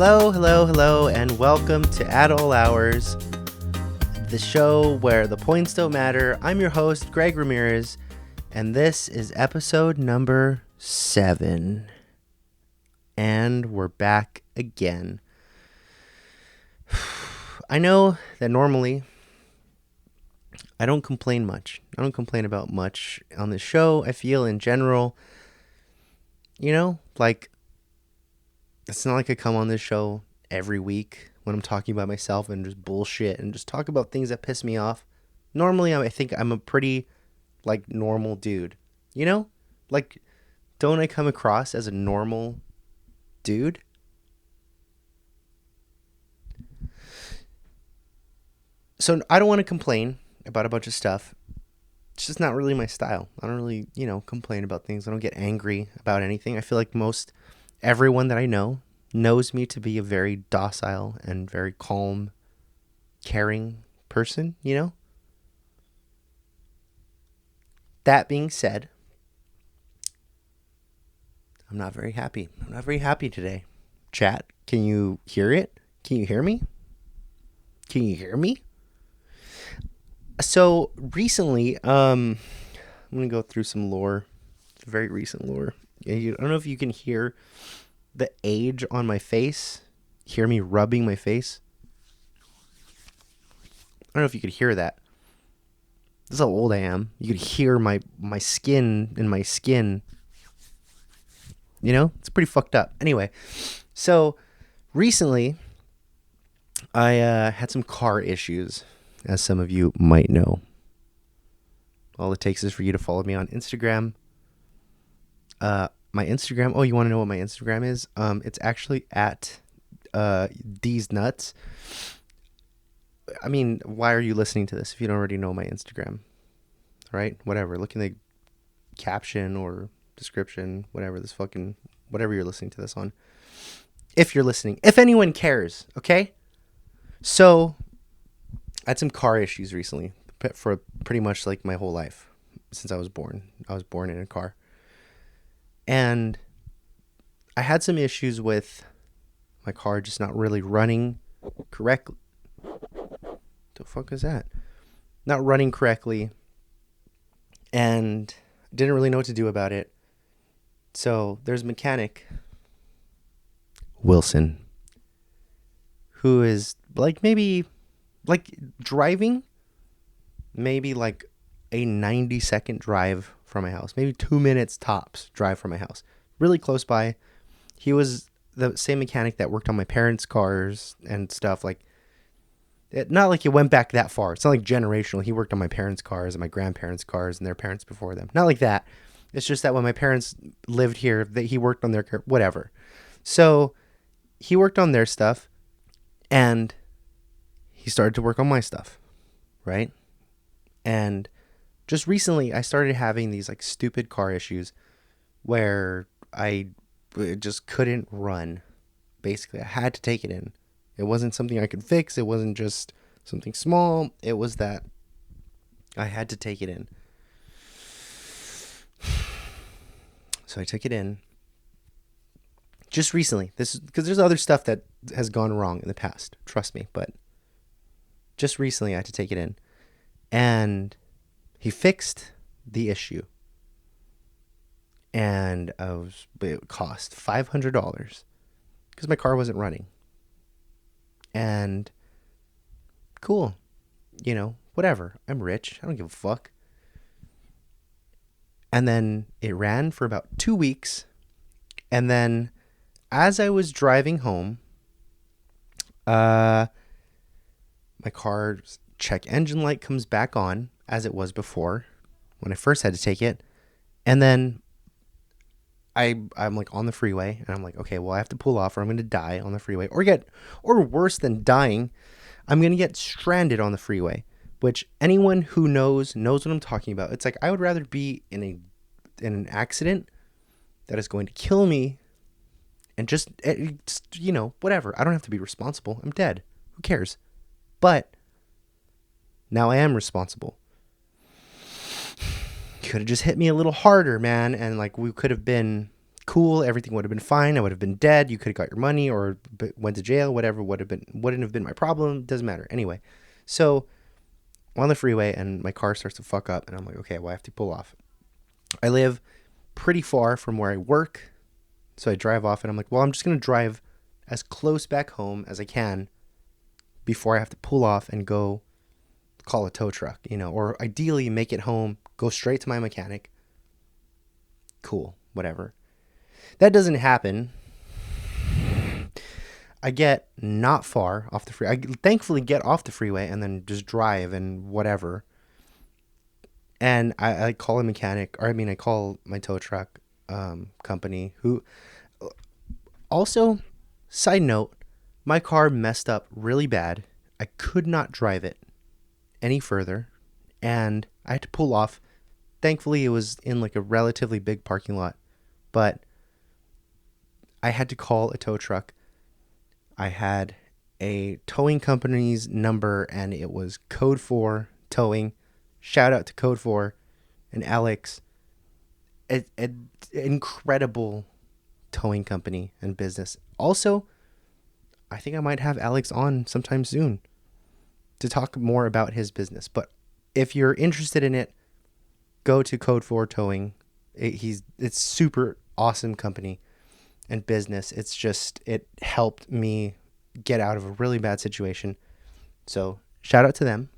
Hello, and welcome to At All Hours, the show where the points don't matter. I'm your host, Greg Ramirez, and this is episode number 7. And we're back again. I know that normally I don't complain much. I don't complain about much on this show. I feel in general, it's not like I come on this show every week when I'm talking about myself and just bullshit and just talk about things that piss me off. Normally, I think I'm a pretty, normal dude. Don't I come across as a normal dude? So I don't want to complain about a bunch of stuff. It's just not really my style. I don't really, complain about things. I don't get angry about anything. I feel like everyone that I know knows me to be a very docile and very calm, caring person, That being said, I'm not very happy. I'm not very happy today. Chat, can you hear it? Can you hear me? Can you hear me? So recently, I'm going to go through some lore, very recent lore. I don't know if you can hear the age on my face. Hear me rubbing my face. I don't know if you could hear that. This is how old I am. You could hear my skin in my skin. It's pretty fucked up. Anyway, so recently I had some car issues, as some of you might know. All it takes is for you to follow me on Instagram. My Instagram. Oh, you want to know what my Instagram is? It's actually at These Nuts. I mean, why are you listening to this if you don't already know my Instagram? Right? Whatever. Look in the caption or description, whatever you're listening to this on. If you're listening. If anyone cares, okay? So, I had some car issues recently for pretty much my whole life since I was born. I was born in a car. And I had some issues with my car just not really running correctly. The fuck is that? Not running correctly. And didn't really know what to do about it. So there's a mechanic, Wilson, who is maybe driving, maybe a 90-second drive from my house, maybe 2 minutes tops drive from my house, really close by. He was the same mechanic that worked on my parents' cars and stuff. Not like it went back that far. It's not generational. He worked on my parents' cars and my grandparents' cars and their parents before them. Not like that. It's just that when my parents lived here, he worked on their car, whatever. So he worked on their stuff and he started to work on my stuff, right? And just recently, I started having these stupid car issues where I just couldn't run. Basically, I had to take it in. It wasn't something I could fix. It wasn't just something small. It was that I had to take it in. So I took it in. Just recently. Because there's other stuff that has gone wrong in the past. Trust me. But just recently, I had to take it in. And he fixed the issue. And it cost $500 because my car wasn't running. And cool, whatever. I'm rich. I don't give a fuck. And then it ran for about 2 weeks. And then as I was driving home, my car's check engine light comes back on as it was before when I first had to take it. And then I'm on the freeway and I'm okay, well, I have to pull off or I'm going to die on the freeway or worse than dying, I'm going to get stranded on the freeway, which anyone who knows what I'm talking about. It's I would rather be in an accident that is going to kill me and just whatever. I don't have to be responsible. I'm dead. Who cares? But now I am responsible. Could have just hit me a little harder, man, and we could have been cool. Everything would have been fine. I would have been dead. You could have got your money or went to jail. Whatever wouldn't have been my problem. Doesn't matter. Anyway, so I'm on the freeway and my car starts to fuck up, and I'm like, okay, well, I have to pull off. I live pretty far from where I work, so I drive off, and I'm like, well, I'm just gonna drive as close back home as I can before I have to pull off and go call a tow truck, or ideally make it home, go straight to my mechanic. Cool, whatever. That doesn't happen. I get not far off the freeway. I thankfully get off the freeway and then just drive and whatever. And I call a mechanic, or I call my tow truck company, who also, side note, my car messed up really bad. I could not drive it any further, and I had to pull off. Thankfully, it was in like a relatively big parking lot, but I had to call a tow truck. I had a towing company's number, and it was Code 4 Towing. Shout out to Code 4 and Alex. An incredible towing company and business. Also, I think I might have Alex on sometime soon to talk more about his business. But if you're interested in it, go to Code 4 Towing. It's super awesome company and business. It helped me get out of a really bad situation. So shout out to them.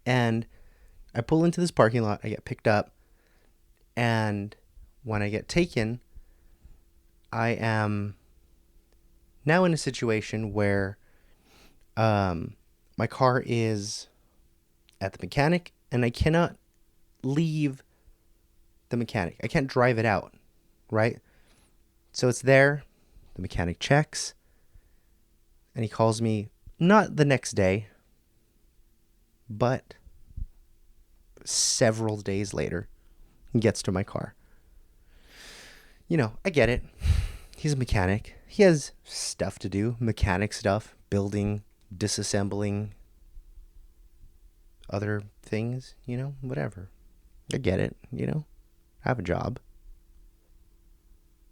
And I pull into this parking lot. I get picked up. And when I get taken, I am now in a situation where my car is at the mechanic, and I cannot leave the mechanic. I can't drive it out, right? So it's there. The mechanic checks, and he calls me not the next day, but several days later. He gets to my car. I get it. He's a mechanic. He has stuff to do, mechanic stuff, building, disassembling, other things, whatever. I get it, I have a job.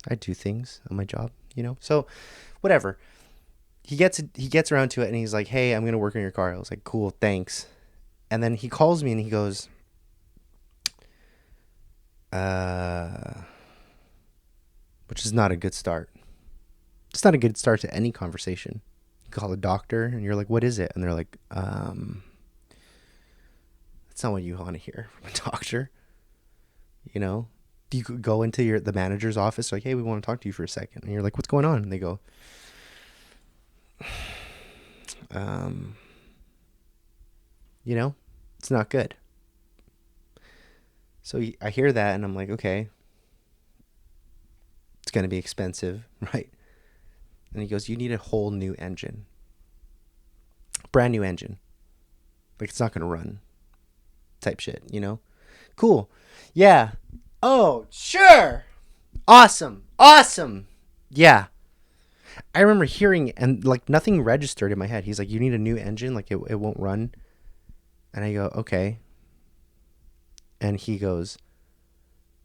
I do things on my job, So, whatever. He gets around to it, and he's like, "Hey, I'm gonna work on your car." I was like, "Cool, thanks." And then he calls me and he goes, which is not a good start. It's not a good start to any conversation. You call a doctor and you're like, "What is it?" And they're like, that's not what you want to hear from a doctor. You could go into the manager's office, like, "Hey, we want to talk to you for a second." And you're like, "What's going on?" And they go, it's not good. So I hear that and I'm like, okay, it's going to be expensive, right? And he goes, "You need a whole new engine. Brand new engine. Like, it's not going to run." Type shit, Cool. Yeah. Oh, sure. Awesome. Yeah. I remember hearing, and like nothing registered in my head. He's like, "You need a new engine. Like, it won't run." And I go, "Okay." And he goes,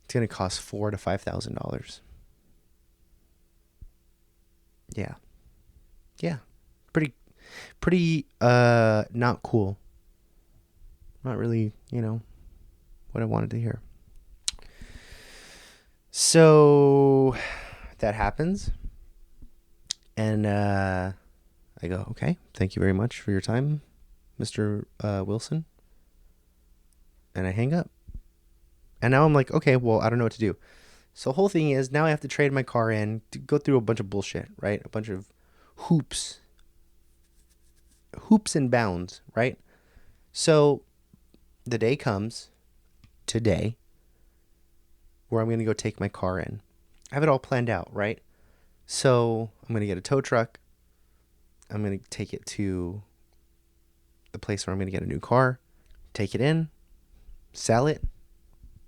"It's going to cost $4,000 to $5,000. Yeah. Yeah. Pretty, not cool. Not really, what I wanted to hear. So that happens. And I go, "Okay, thank you very much for your time, Mr. Wilson." And I hang up. And now I'm like, okay, well, I don't know what to do. So the whole thing is, now I have to trade my car in, to go through a bunch of bullshit, right? A bunch of hoops and bounds, right? So the day comes today where I'm going to go take my car in. I have it all planned out, right? So I'm going to get a tow truck. I'm going to take it to the place where I'm going to get a new car, take it in, sell it,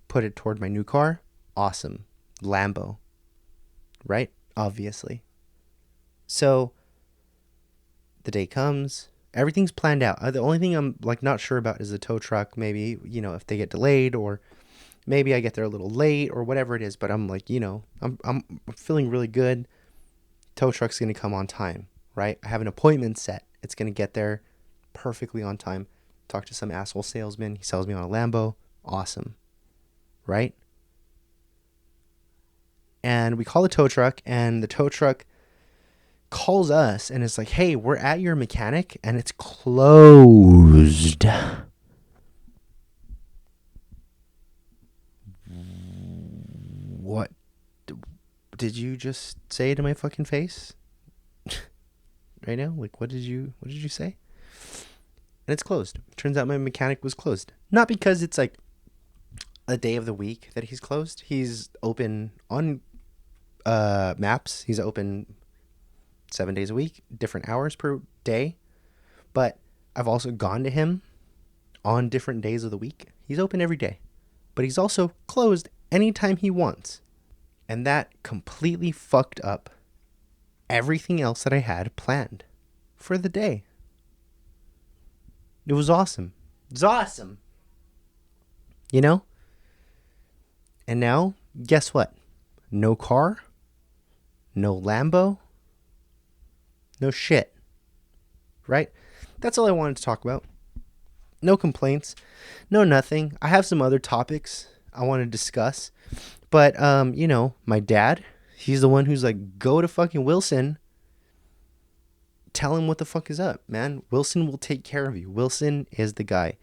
put it toward my new car. Awesome. Lambo. Right? Obviously. So the day comes. Everything's planned out. The only thing I'm like not sure about is the tow truck. Maybe, if they get delayed, or Maybe I get there a little late or whatever it is, but I'm like, I'm feeling really good. Tow truck's going to come on time, right? I have an appointment set. It's going to get there perfectly on time. Talk to some asshole salesman. He sells me on a Lambo. Awesome, right? And we call the tow truck, and the tow truck calls us and it's like, hey, we're at your mechanic and it's closed. What did you just say to my fucking face right now? Like, what did you say? And it's closed. Turns out my mechanic was closed. Not because it's like a day of the week that he's closed. He's open on maps. He's open 7 days a week, different hours per day. But I've also gone to him on different days of the week. He's open every day, but he's also closed anytime he wants. And that completely fucked up everything else that I had planned for the day. It was awesome. It's awesome. You know? And now, guess what? No car, no Lambo, no shit. Right? That's all I wanted to talk about. No complaints. No nothing. I have some other topics I want to discuss. But, my dad, he's the one who's like, go to fucking Wilson. Tell him what the fuck is up, man. Wilson will take care of you. Wilson is the guy.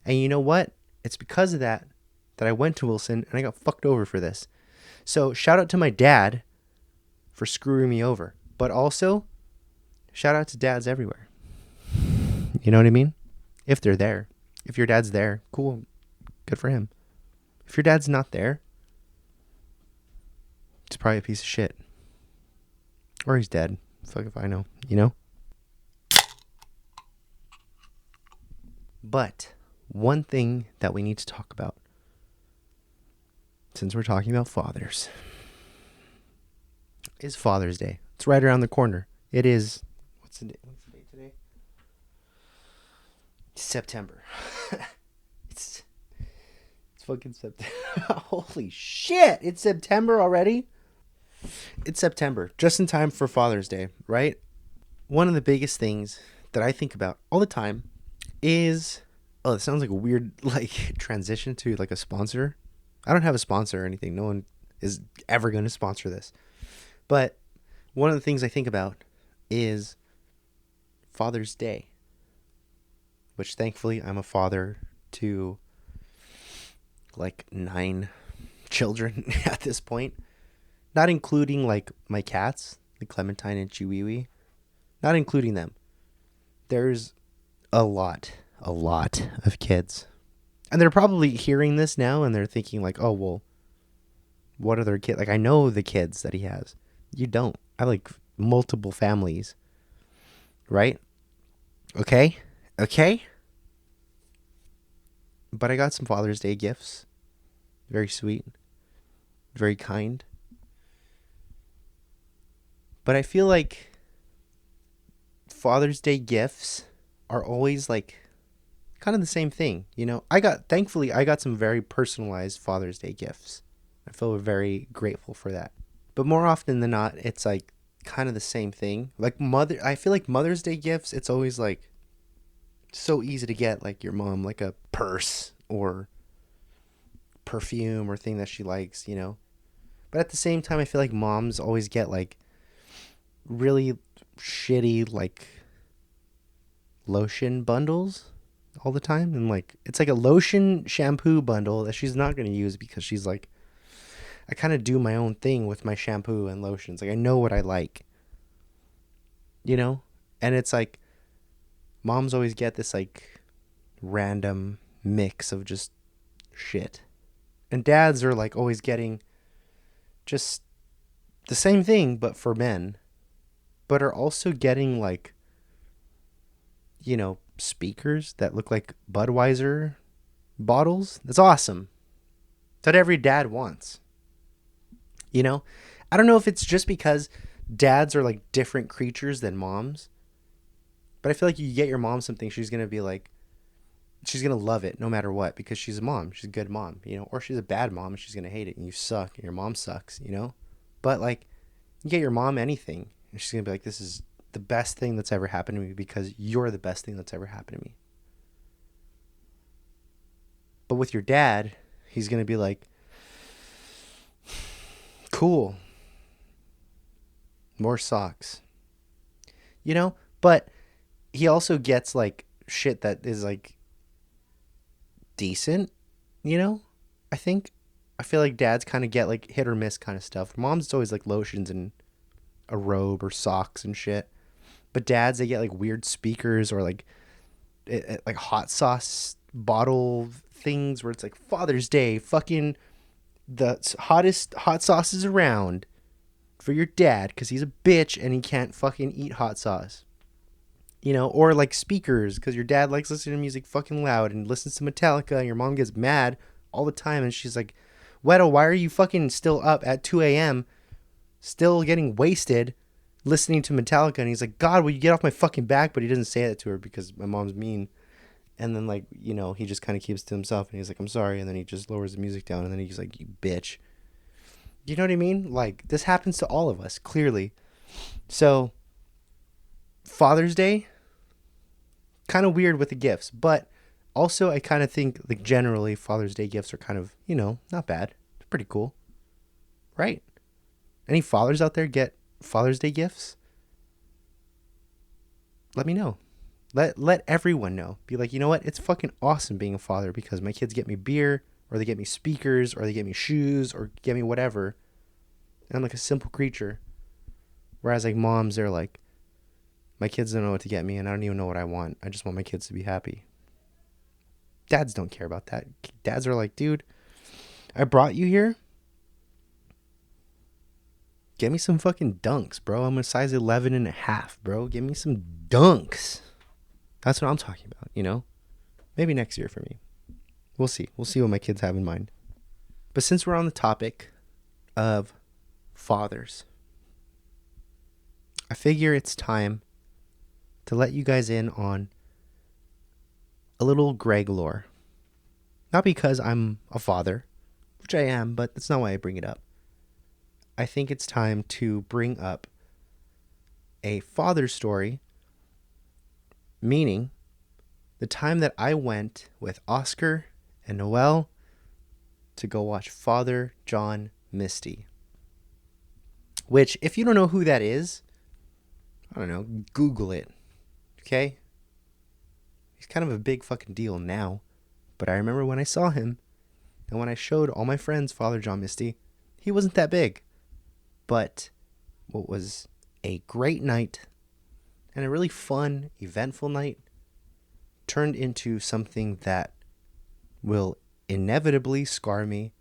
And you know what? It's because of that I went to Wilson and I got fucked over for this. So shout out to my dad for screwing me over. But also, shout out to dads everywhere. You know what I mean? If they're there. If your dad's there, cool. Good for him. If your dad's not there, it's probably a piece of shit. Or he's dead. Fuck if I know. You know? But one thing that we need to talk about, since we're talking about fathers, is Father's Day. It's right around the corner. It is, what's the date today? September. It's fucking September. Holy shit. It's September already? It's September. Just in time for Father's Day, right? One of the biggest things that I think about all the time is, it sounds like a weird transition to like a sponsor. I don't have a sponsor or anything. No one is ever going to sponsor this. But one of the things I think about is Father's Day, which thankfully I'm a father to 9 children at this point, not including my cats, like Clementine and Chiwiwi, not including them. There's a lot of kids, and they're probably hearing this now and they're thinking oh, well, what other kid? I know the kids that he has. You don't. I have multiple families, right? Okay. But I got some Father's Day gifts. Very sweet. Very kind. But I feel like Father's Day gifts are always kind of the same thing. Thankfully, I got some very personalized Father's Day gifts. I feel very grateful for that. But more often than not, it's kind of the same thing. I feel like Mother's Day gifts, it's always so easy to get your mom a purse or perfume or thing that she likes, But at the same time, I feel like moms always get really shitty lotion bundles all the time, and it's a lotion shampoo bundle that she's not going to use because she's I kind of do my own thing with my shampoo and lotions. I know what I like, and it's moms always get this random mix of just shit, and dads are always getting just the same thing but for men, but are also getting speakers that look like Budweiser bottles. That's awesome. That's what every dad wants. I don't know if it's just because dads are different creatures than moms, but I feel you get your mom something, she's going to be she's gonna love it no matter what because she's a mom. She's a good mom, you know. Or she's a bad mom and she's gonna hate it and you suck and your mom sucks, you know. But like, you get your mom anything and she's gonna be like, "This is the best thing that's ever happened to me because you're the best thing that's ever happened to me." But with your dad, he's gonna be like, "Cool, more socks," you know. But he also gets like shit that is like decent, you know? I think. I feel like dads kind of get like hit or miss kind of stuff. Moms, it's always like lotions and a robe or socks and shit. But dads, they get like weird speakers or like like hot sauce bottle things where it's like Father's Day, fucking the hottest hot sauces around for your dad because he's a bitch and he can't fucking eat hot sauce. You know, or like speakers because your dad likes listening to music fucking loud and listens to Metallica and your mom gets mad all the time and she's like, Weddle, why are you fucking still up at 2 a.m. still getting wasted listening to Metallica? And he's like, God, will you get off my fucking back? But he doesn't say that to her because my mom's mean. And then like, you know, he just kind of keeps to himself and he's like, I'm sorry. And then he just lowers the music down and then he's like, you bitch. You know what I mean? Like, this happens to all of us, clearly. So, Father's Day, kind of weird with the gifts, but also I kind of think like generally Father's Day gifts are kind of, you know, not bad. It's pretty cool. Right? Any fathers out there get Father's Day gifts? Let me know. Let everyone know. Be like, you know what? It's fucking awesome being a father because my kids get me beer or they get me speakers or they get me shoes or get me whatever. And I'm like a simple creature. Whereas like moms, they're like, my kids don't know what to get me and I don't even know what I want. I just want my kids to be happy. Dads don't care about that. Dads are like, dude, I brought you here. Get me some fucking dunks, bro. I'm a size 11 and a half, bro. Give me some dunks. That's what I'm talking about, you know? Maybe next year for me. We'll see. We'll see what my kids have in mind. But since we're on the topic of fathers, I figure it's time to let you guys in on a little Greg lore. Not because I'm a father, which I am, but that's not why I bring it up. I think it's time to bring up a father story, meaning the time that I went with Oscar and Noel to go watch Father John Misty. Which, if you don't know who that is, I don't know, Google it, okay? He's kind of a big fucking deal now, but I remember when I saw him, and when I showed all my friends Father John Misty, he wasn't that big. But what was a great night and a really fun, eventful night turned into something that will inevitably scar me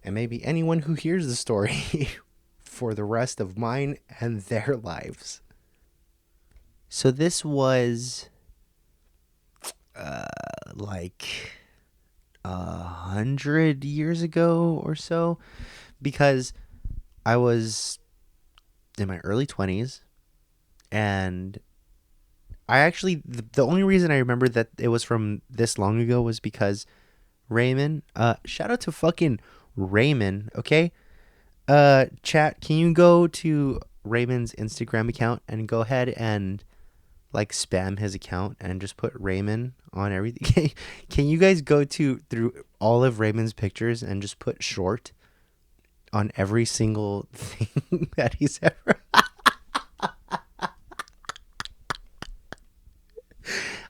and maybe anyone who hears the story for the rest of mine and their lives. So this was like 100 years ago or so, because I was in my early 20s, and I actually, the only reason I remember that it was from this long ago was because Raymond, shout out to fucking Raymond, okay? Chat, can you go to Raymond's Instagram account and go ahead and like spam his account and just put Raymond on everything? Can you guys go through all of Raymond's pictures and just put short on every single thing that he's ever...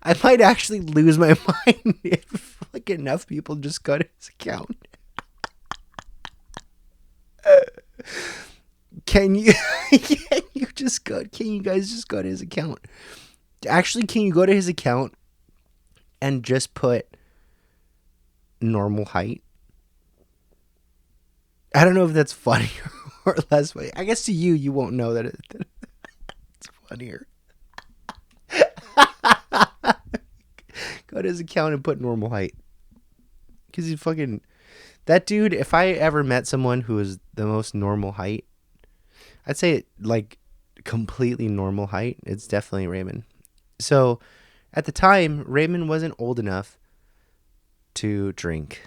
I might actually lose my mind if like enough people just go to his account. Can you guys just go to his account? Actually, can you go to his account and just put normal height? I don't know if that's funnier or less funny. I guess to you won't know that it's funnier. Go to his account and put normal height. Because he's fucking... That dude, if I ever met someone who was the most normal height, I'd say like completely normal height, it's definitely Raymond. So at the time, Raymond wasn't old enough to drink.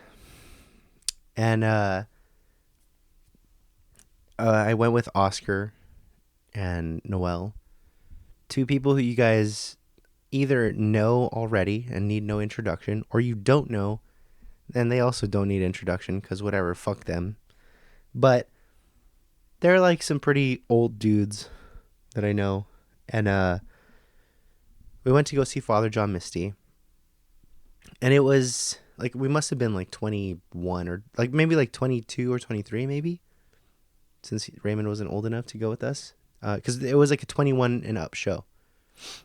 And I went with Oscar and Noel, two people who you guys either know already and need no introduction, or you don't know, and they also don't need introduction because whatever, fuck them. But they're like some pretty old dudes that I know. And we went to go see Father John Misty. And it was like, we must have been like 21 or like maybe like 22 or 23 maybe, since Raymond wasn't old enough to go with us. Because it was like a 21 and up show.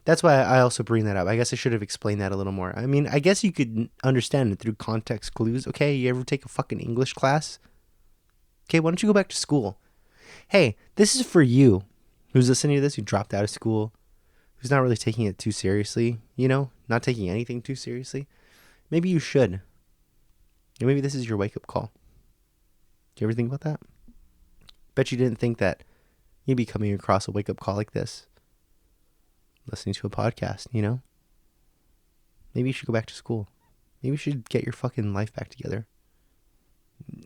That's why I also bring that up. I guess I should have explained that a little more. I mean, I guess you could understand it through context clues. Okay, you ever take a fucking English class? Okay, why don't you go back to school? Hey, this is for you who's listening to this, who dropped out of school, who's not really taking it too seriously, not taking anything too seriously. Maybe you should. Maybe this is your wake-up call. Do you ever think about that? Bet you didn't think that you'd be coming across a wake-up call like this, listening to a podcast, Maybe you should go back to school. Maybe you should get your fucking life back together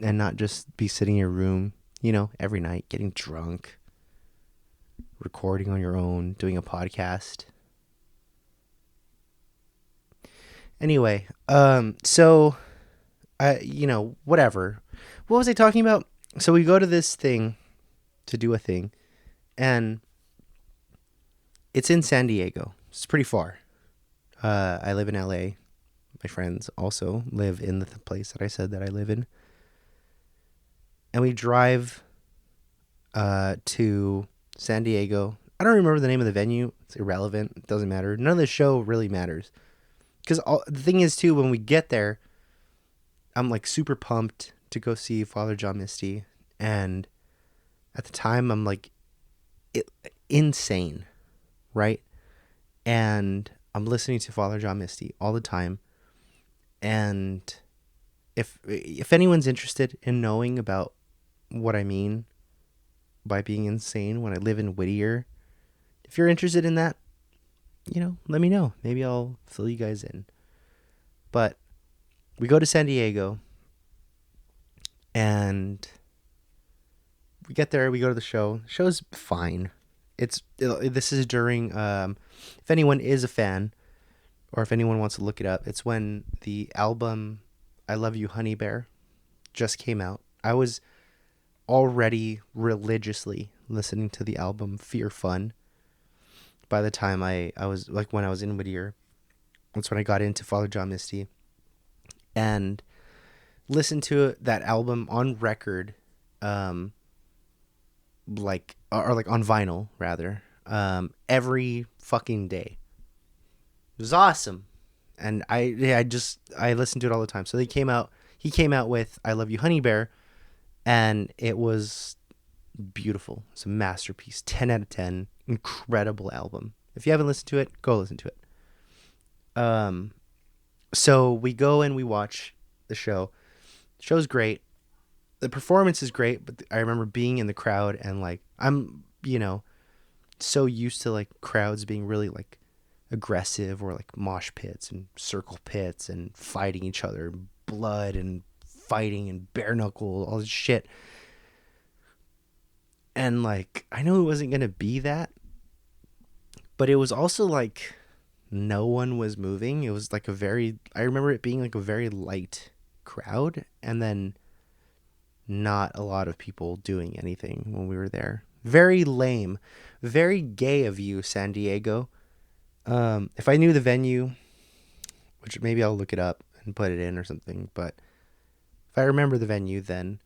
and not just be sitting in your room, every night, getting drunk, recording on your own, doing a podcast. Anyway, so, whatever. What was I talking about? So we go to this thing to do a thing, and it's in San Diego. It's pretty far. I live in LA. My friends also live in the place that I said that I live in. And we drive to San Diego. I don't remember the name of the venue. It's irrelevant. It doesn't matter. None of the show really matters. Because the thing is, too, when we get there, I'm like super pumped to go see Father John Misty. And at the time, I'm like insane, right? And I'm listening to Father John Misty all the time. And if anyone's interested in knowing about what I mean by being insane when I live in Whittier, if you're interested in that, let me know. Maybe I'll fill you guys in. But we go to San Diego, and we get there. We go to the show. The show's fine. This is during, if anyone is a fan, or if anyone wants to look it up, it's when the album I Love You, Honey Bear just came out. I was already religiously listening to the album Fear Fun by the time I was, like, when I was in Whittier. That's when I got into Father John Misty and listened to that album on record, like on vinyl rather, every fucking day. It was awesome. And I listened to it all the time. So he came out with I Love You, Honey Bear, and it was beautiful. It's a masterpiece. 10 out of 10. Incredible album. If you haven't listened to it, go listen to it. So we go and we watch the show. The show's great. The performance is great, but I remember being in the crowd and like, I'm, so used to like crowds being really like aggressive, or like mosh pits and circle pits and fighting each other, blood and fighting and bare knuckle, all this shit. And like, I knew it wasn't going to be that, but it was also like no one was moving. It was like I remember it being like a very light crowd, and then not a lot of people doing anything when we were there. Very lame. Very gay of you, San Diego. If I knew the venue, which maybe I'll look it up and put it in or something, but if I remember the venue, then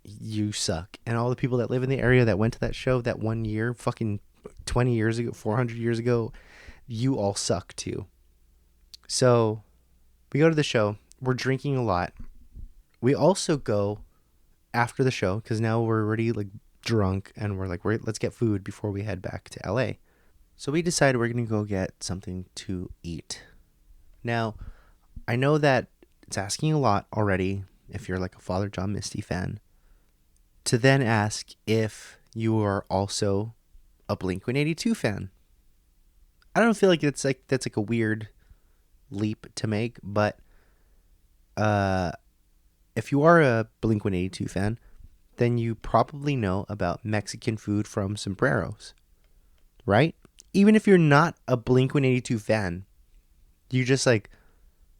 you suck. And all the people that live in the area that went to that show that one year, fucking 20 years ago, 400 years ago, you all suck too. So we go to the show. We're drinking a lot. We also go after the show, because now we're already like drunk, and we're like, let's get food before we head back to LA. So we decided we're going to go get something to eat. Now, I know that it's asking a lot already, if you're like a Father John Misty fan, to then ask if you are also a Blink-182 fan. I don't feel like that's like a weird leap to make, but if you are a Blink-182 fan, then you probably know about Mexican food from sombreros, right? Even if you're not a Blink-182 fan, you just like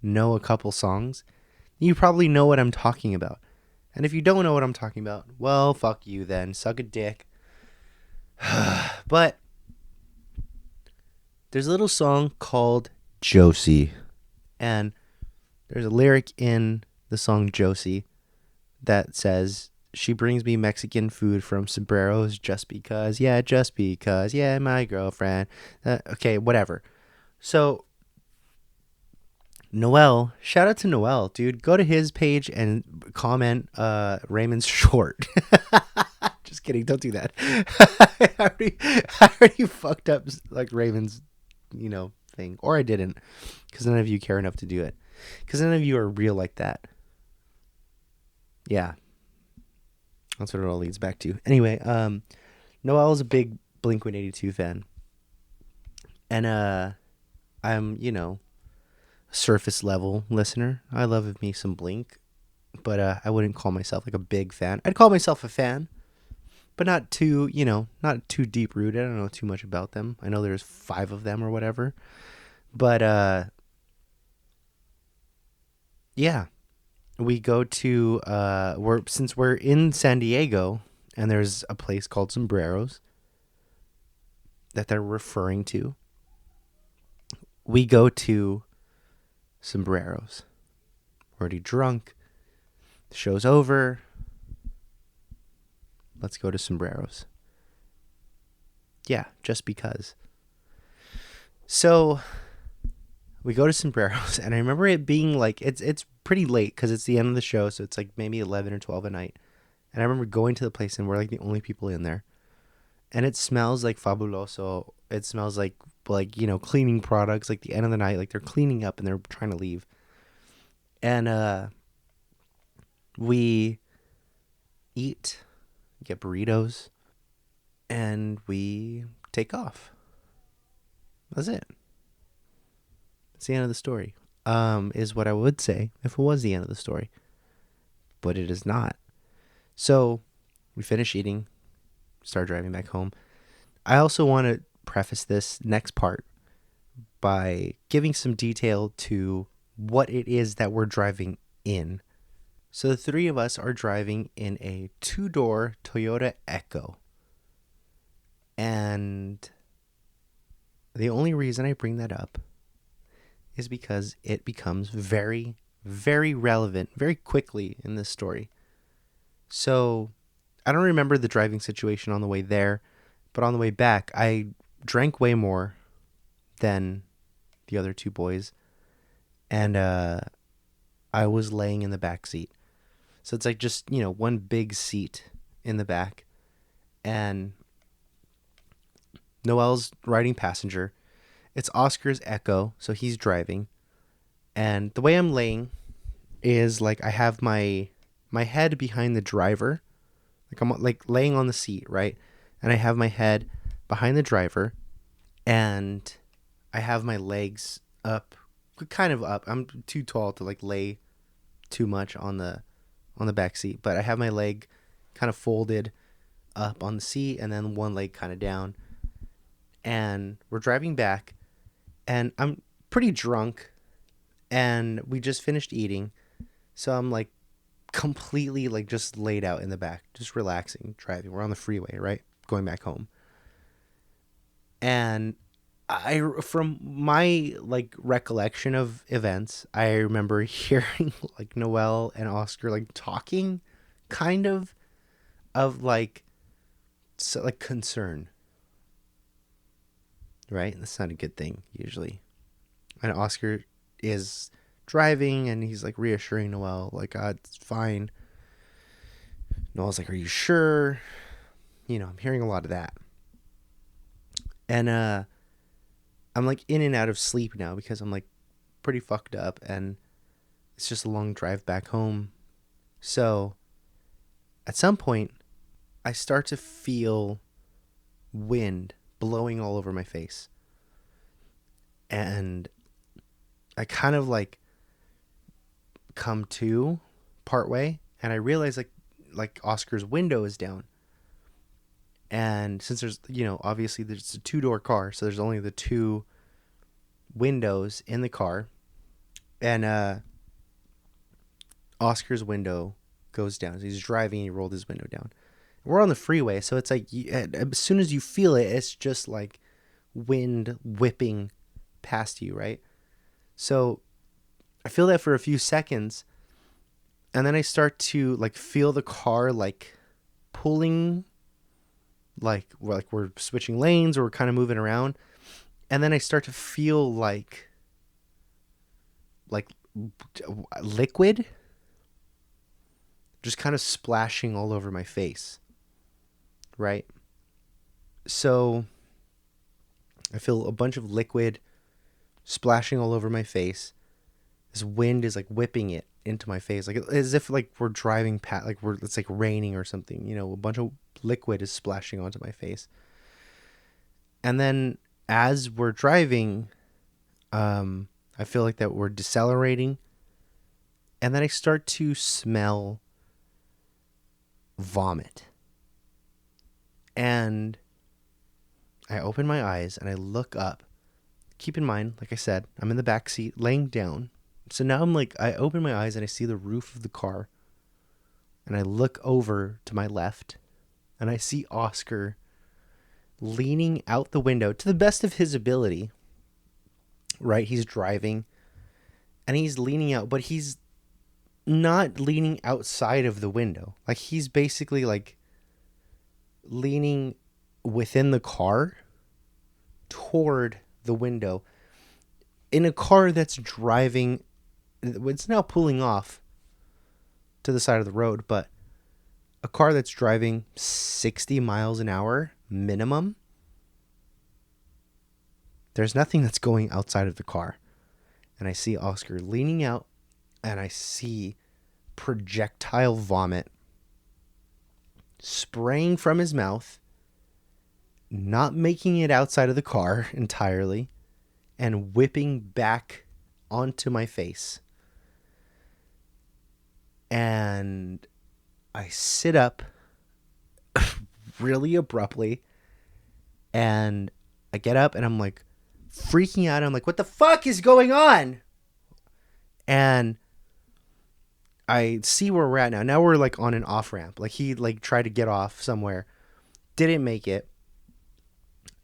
know a couple songs, you probably know what I'm talking about. And if you don't know what I'm talking about, well, fuck you then. Suck a dick. But there's a little song called Josie. And there's a lyric in the song Josie that says, she brings me Mexican food from sombreros just because. Yeah, just because. Yeah, my girlfriend. Okay, whatever. So Noel, shout out to Noel, dude. Go to his page and comment Raymond's short. Just kidding, don't do that. I already fucked up like Raymond's, thing. Or I didn't, because none of you care enough to do it. Because none of you are real like that. Yeah. That's what it all leads back to. Anyway, Noel is a big Blink-182 fan. And I'm, surface level listener. I love me some Blink, but I wouldn't call myself like a big fan. I'd call myself a fan, but not too, not too deep rooted. I don't know too much about them. I know there's 5 of them or whatever, but yeah, we go to since we're in San Diego and there's a place called Sombreros that they're referring to. We go to Sombreros. We're already drunk. The show's over. Let's go to Sombreros. Yeah, just because. So we go to Sombreros, and I remember it being like, it's pretty late because it's the end of the show, so it's like maybe 11 or 12 at night. And I remember going to the place, and we're like the only people in there. And it smells like fabuloso. It smells like cleaning products, like the end of the night, like they're cleaning up and they're trying to leave. And we eat, get burritos, and we take off. That's it. That's the end of the story. Is what I would say if it was the end of the story. But it is not. So we finish eating, start driving back home. I also want to preface this next part by giving some detail to what it is that we're driving in. So the 3 of us are driving in a 2-door Toyota Echo. And the only reason I bring that up is because it becomes very, very relevant very quickly in this story. So I don't remember the driving situation on the way there, but on the way back, I drank way more than the other 2 boys. And I was laying in the back seat. So it's like just, one big seat in the back. And Noel's riding passenger. It's Oscar's Echo, so he's driving. And the way I'm laying is like I have my head behind the driver. Like I'm like laying on the seat, right? And I have my head behind the driver, and I have my legs up, kind of up. I'm too tall to like lay too much on the back seat, but I have my leg kind of folded up on the seat and then one leg kind of down. And we're driving back, and I'm pretty drunk, and we just finished eating. So I'm like completely like just laid out in the back, just relaxing, driving. We're on the freeway, right? Going back home. And from my like recollection of events, I remember hearing like Noel and Oscar like talking kind of like concern. Right? That's not a good thing usually. And Oscar is driving and he's like reassuring Noel, like, it's fine. Noel's like, are you sure? I'm hearing a lot of that. And I'm like in and out of sleep now because I'm like pretty fucked up and it's just a long drive back home. So at some point I start to feel wind blowing all over my face. And I kind of like come to partway, and I realize like Oscar's window is down. And since there's, obviously there's a two-door car, so there's only the two windows in the car. And Oscar's window goes down. So he's driving, he rolled his window down. We're on the freeway, so it's like as soon as you feel it, it's just like wind whipping past you, right? So I feel that for a few seconds, and then I start to like feel the car like pulling, like we're switching lanes or we're kind of moving around, and then I start to feel like liquid just kind of splashing all over my face, right? So I feel a bunch of liquid splashing all over my face. This wind is like whipping it into my face, like as if like we're driving past, like it's like raining or something. A bunch of liquid is splashing onto my face. And then as we're driving, I feel like that we're decelerating, and then I start to smell vomit. And I open my eyes and I look up. Keep in mind, like I said, I'm in the back seat laying down. So now I open my eyes and I see the roof of the car. And I look over to my left and I see Oscar leaning out the window to the best of his ability. Right? He's driving and he's leaning out, but he's not leaning outside of the window. Like he's basically like leaning within the car toward the window in a car that's driving. It's now pulling off to the side of the road, but a car that's driving 60 miles an hour minimum, there's nothing that's going outside of the car. And I see Oscar leaning out, and I see projectile vomit spraying from his mouth, not making it outside of the car entirely, and whipping back onto my face. And I sit up really abruptly, and I get up and I'm like freaking out. I'm like, what the fuck is going on? And I see where we're at now. Now we're like on an off ramp. Like he like tried to get off somewhere, didn't make it,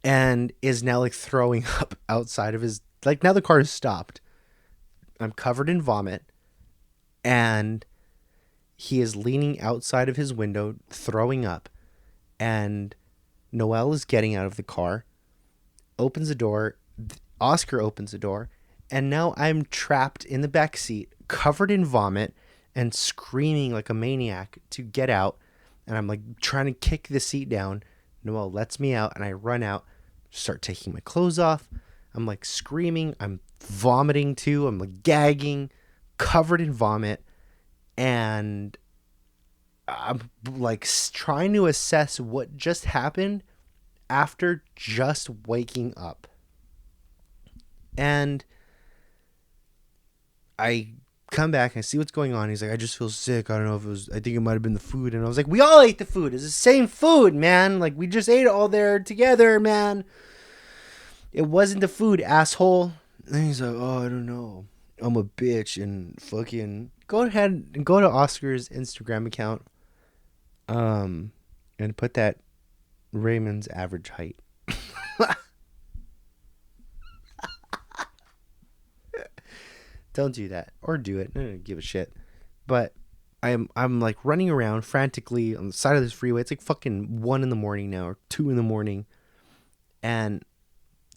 and is now like throwing up outside of his, like now the car is stopped. I'm covered in vomit, and he is leaning outside of his window, throwing up, and Noel is getting out of the car, opens the door, Oscar opens the door, and now I'm trapped in the back seat, covered in vomit, and screaming like a maniac to get out, and I'm like trying to kick the seat down. Noel lets me out, and I run out, start taking my clothes off. I'm like screaming, I'm vomiting too, I'm like gagging, covered in vomit, and I'm like trying to assess what just happened after just waking up. And I come back and I see what's going on. He's like, I just feel sick. I don't know if it was, I think it might have been the food. And I was like, we all ate the food. It's the same food, man. Like, we just ate it all there together, man. It wasn't the food, asshole. And he's like, oh, I don't know. I'm a bitch. And fucking go ahead and go to Oscar's Instagram account. And put that Raymond's average height. Don't do that, or do it. I don't give a shit. But I'm like running around frantically on the side of this freeway. It's like fucking 1 a.m. now, or 2 a.m, and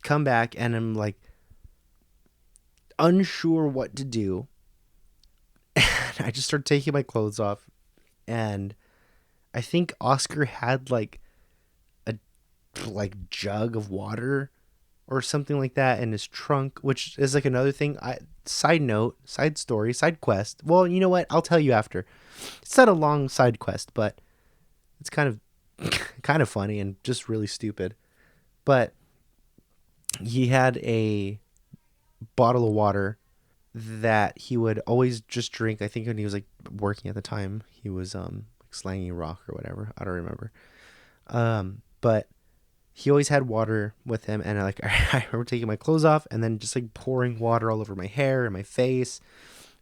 come back and I'm like unsure what to do. And I just start taking my clothes off, and I think Oscar had like a jug of water or something like that in his trunk, which is like another thing. Side note, side story, side quest. Well, you know what? I'll tell you after. It's not a long side quest, but it's kind of funny and just really stupid. But he had a bottle of water that he would always just drink. I think when he was like working at the time, he was like slanging rock or whatever. I don't remember. But he always had water with him, and like I remember taking my clothes off and then just like pouring water all over my hair and my face,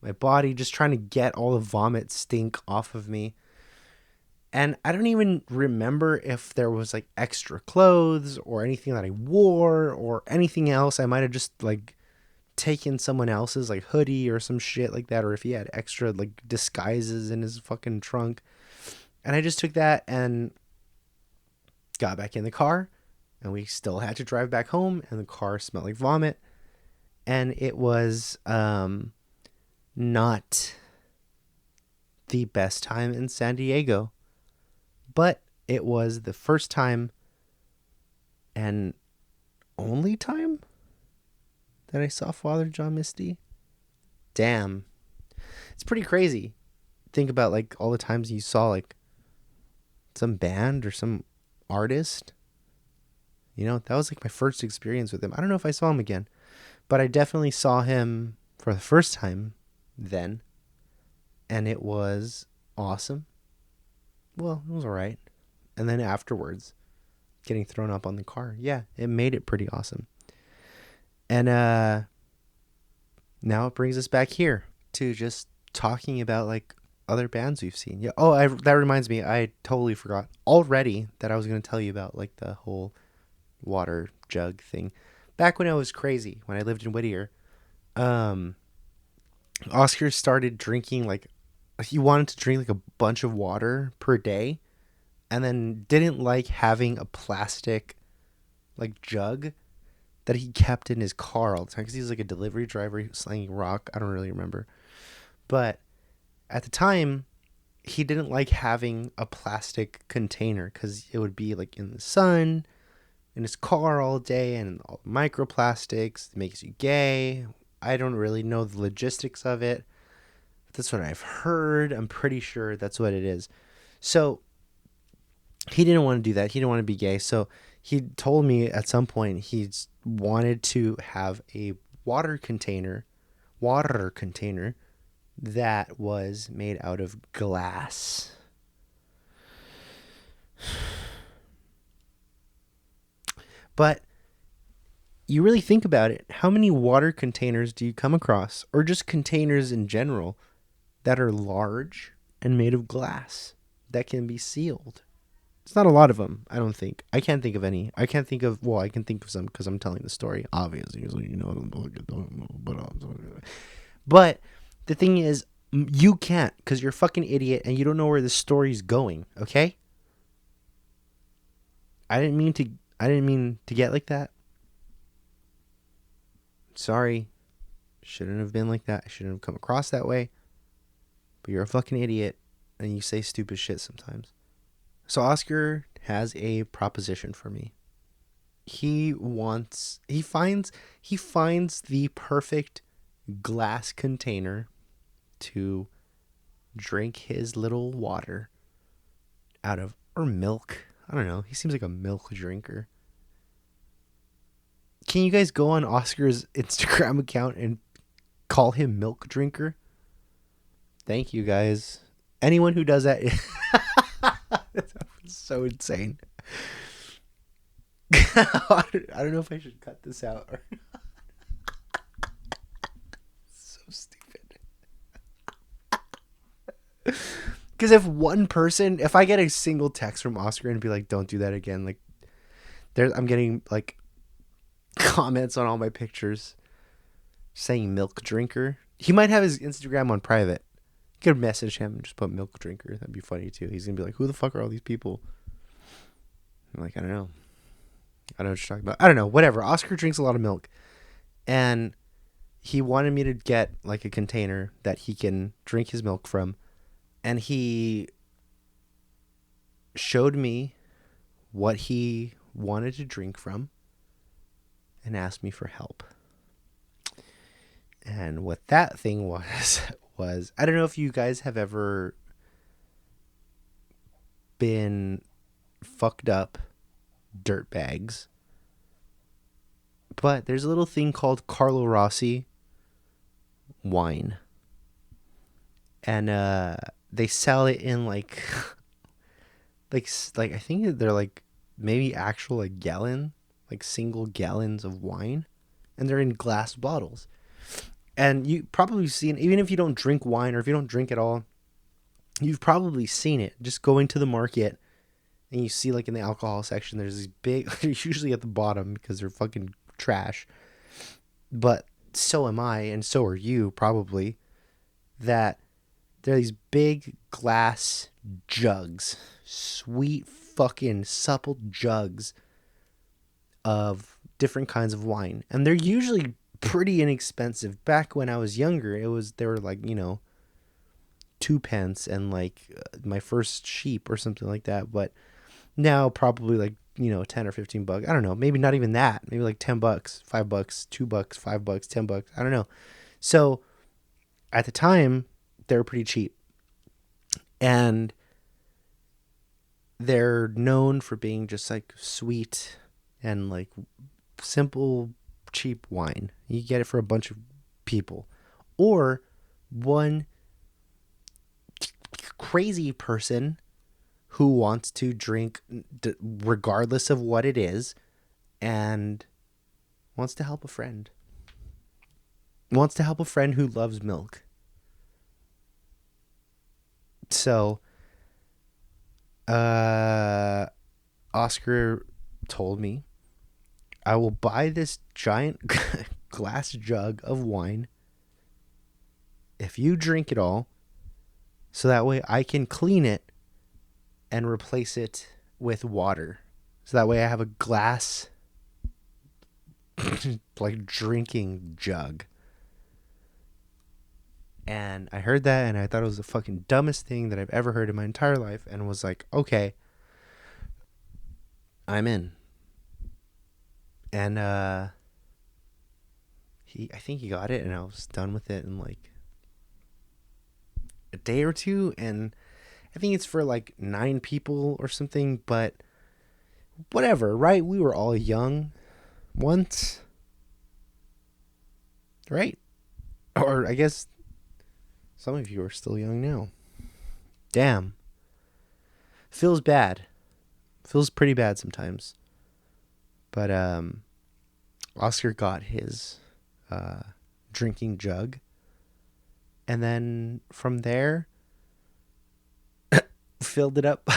my body, just trying to get all the vomit stink off of me. And I don't even remember if there was like extra clothes or anything that I wore or anything else. I might have just like taken someone else's like hoodie or some shit like that, or if he had extra like disguises in his fucking trunk. And I just took that and got back in the car, and we still had to drive back home, and the car smelled like vomit. And it was not the best time in San Diego, but it was the first time and only time that I saw Father John Misty. Damn. It's pretty crazy. Think about like all the times you saw like some band or some artist. You know, that was like my first experience with him. I don't know if I saw him again, but I definitely saw him for the first time then. And it was awesome. Well, it was all right. And then afterwards, getting thrown up on the car. Yeah, it made it pretty awesome. And now it brings us back here to just talking about like other bands we've seen. Yeah. Oh, that reminds me. I totally forgot already that I was going to tell you about like the whole water jug thing. Back when I was crazy, when I lived in Whittier, Oscar started drinking like he wanted to drink like a bunch of water per day, and then didn't like having a plastic like jug that he kept in his car all the time because he was like a delivery driver. He was slanging rock. I don't really remember, but at the time he didn't like having a plastic container because it would be like in the sun in his car all day, and all the microplastics makes you gay. I don't really know the logistics of it. That's what I've heard. I'm pretty sure that's what it is. So he didn't want to do that. He didn't want to be gay. So he told me at some point he wanted to have a water container that was made out of glass. But you really think about it, how many water containers do you come across, or just containers in general, that are large and made of glass that can be sealed? It's not a lot of them, I don't think. I can't think of any. I can think of some because I'm telling the story, obviously. You know, but the thing is, you can't because you're a fucking idiot and you don't know where the story's going, okay? I didn't mean to get like that. Sorry. Shouldn't have been like that. I shouldn't have come across that way. But you're a fucking idiot and you say stupid shit sometimes. So Oscar has a proposition for me. He finds the perfect glass container to drink his little water out of, or milk. I don't know. He seems like a milk drinker. Can you guys go on Oscar's Instagram account and call him milk drinker? Thank you guys. Anyone who does that, that's so insane. I don't know if I should cut this out or so stupid. Because if I get a single text from Oscar and be like, don't do that again, like I'm getting like comments on all my pictures saying milk drinker. He might have his Instagram on private. You could message him and just put milk drinker. That'd be funny too. He's gonna be like, who the fuck are all these people? I'm like, I don't know. I don't know what you're talking about. I don't know. Whatever. Oscar drinks a lot of milk. And he wanted me to get like a container that he can drink his milk from. And he showed me what he wanted to drink from and asked me for help. And what that thing was, I don't know if you guys have ever been fucked up dirt bags, but there's a little thing called Carlo Rossi wine. And they sell it in like like I think they're like maybe actual like gallon, like single gallons of wine, and they're in glass bottles. And you probably seen, even if you don't drink wine or if you don't drink at all, you've probably seen it. Just going to the market and you see like in the alcohol section, there's these big, usually at the bottom because they're fucking trash. But so am I, and so are you probably. That there are these big glass jugs, sweet fucking supple jugs of different kinds of wine, and they're usually pretty inexpensive. Back when I was younger, they were like, 2 pence and like my first sheep or something like that. But now probably like 10 or 15 bucks. I don't know, maybe not even that. Maybe like $10, $5, $2, $5, $10. I don't know. So at the time, they were pretty cheap, and they're known for being just like sweet and like simple, cheap wine. You get it for a bunch of people, or one crazy person who wants to drink regardless of what it is and wants to help a friend. Wants to help a friend who loves milk. So, Oscar told me, I will buy this giant glass jug of wine if you drink it all, so that way I can clean it and replace it with water. So that way I have a glass like drinking jug. And I heard that and I thought it was the fucking dumbest thing that I've ever heard in my entire life, and was like, okay, I'm in. And I think he got it, and I was done with it in like a day or two. And I think it's for like 9 people or something, but whatever, right? We were all young once, right? Or I guess some of you are still young now. Damn. Feels bad. Feels pretty bad sometimes. But Oscar got his drinking jug, and then from there filled it up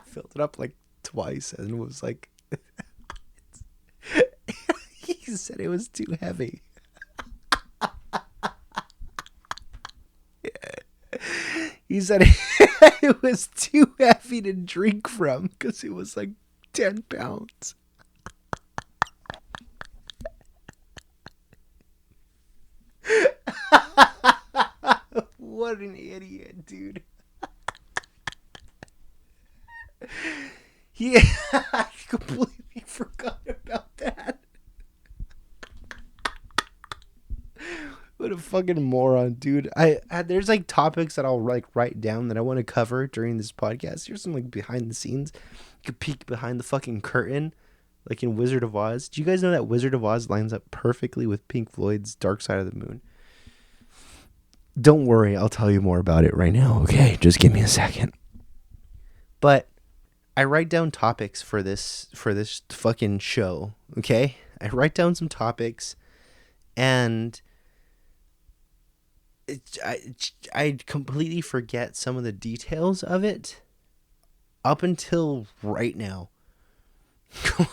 filled it up like twice, and was like he said it was too heavy. He said it was too heavy to drink from because it was like 10 pounds. What an idiot, dude. Yeah, I completely forgot about that. What a fucking moron, dude. I there's like topics that I'll like write down that I want to cover during this podcast. Here's some like behind the scenes. You could peek behind the fucking curtain, like in Wizard of Oz. Do you guys know that Wizard of Oz lines up perfectly with Pink Floyd's Dark Side of the Moon? Don't worry, I'll tell you more about it right now. Okay, just give me a second. But I write down topics for this fucking show. Okay, I write down some topics, and I completely forget some of the details of it up until right now.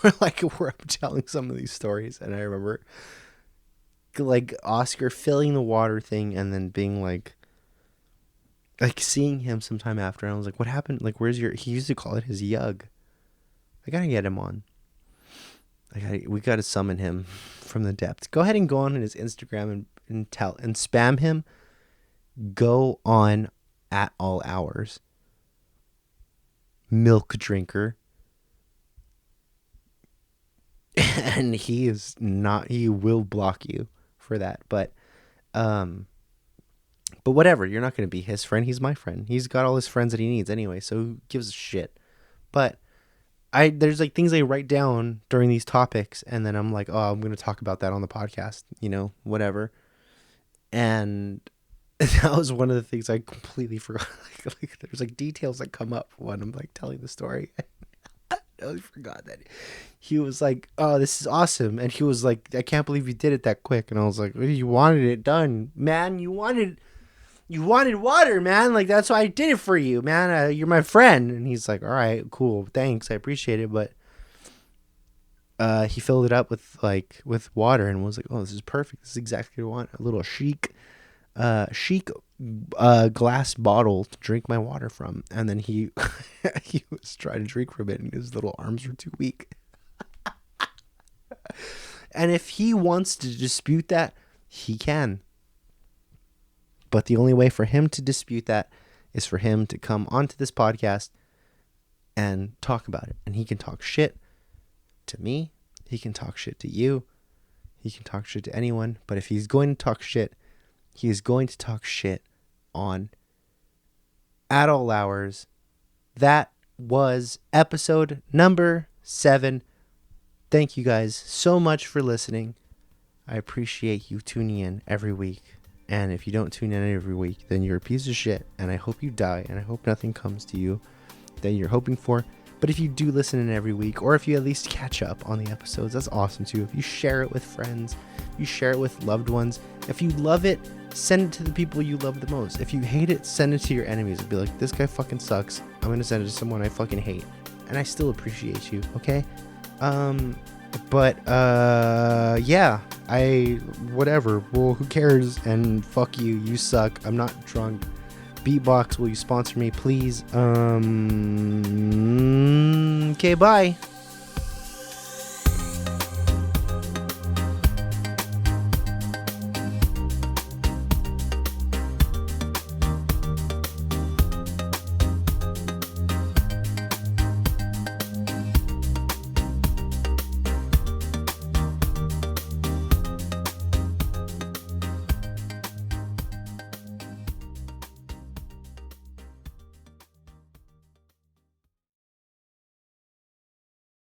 Where I'm telling some of these stories, and I remember like Oscar filling the water thing, and then being like seeing him sometime after, and I was like, what happened? Like, where's he used to call it his yug. I gotta get him on. We gotta summon him from the depths. Go ahead and go on his Instagram and spam him. Go on at all hours. Milk drinker. And he will block you for that. But whatever, you're not going to be his friend. He's my friend. He's got all his friends that he needs anyway, so who gives a shit? But there's like things I write down during these topics, and then I'm like, oh, I'm going to talk about that on the podcast, whatever. And that was one of the things I completely forgot. Like there's like details that come up when I'm like telling the story. I totally forgot that he was like, "Oh, this is awesome," and he was like, "I can't believe you did it that quick." And I was like, "You wanted it done, man. You wanted water, man. Like that's why I did it for you, man. You're my friend." And he's like, "All right, cool, thanks, I appreciate it." But he filled it up with water and was like, "Oh, this is perfect. This is exactly what I want. A little chic glass bottle to drink my water from." And then he he was trying to drink from it, and his little arms were too weak. And if he wants to dispute that, he can. But the only way for him to dispute that is for him to come onto this podcast and talk about it. And he can talk shit to me. He can talk shit to you. He can talk shit to anyone. But if he's going to talk shit, he is going to talk shit on At All Hours. That was episode number 7. Thank you guys so much for listening. I appreciate you tuning in every week. And if you don't tune in every week, then you're a piece of shit. And I hope you die. And I hope nothing comes to you that you're hoping for. But if you do listen in every week, or if you at least catch up on the episodes, that's awesome too. If you share it with friends, you share it with loved ones. If you love it, send it to the people you love the most. If you hate it, send it to your enemies and be like, "This guy fucking sucks. I'm going to send it to someone I fucking hate. And I still appreciate you." Okay? Yeah, whatever. Well, who cares? And fuck you. You suck. I'm not drunk. Beatbox, will you sponsor me, please? Okay, bye.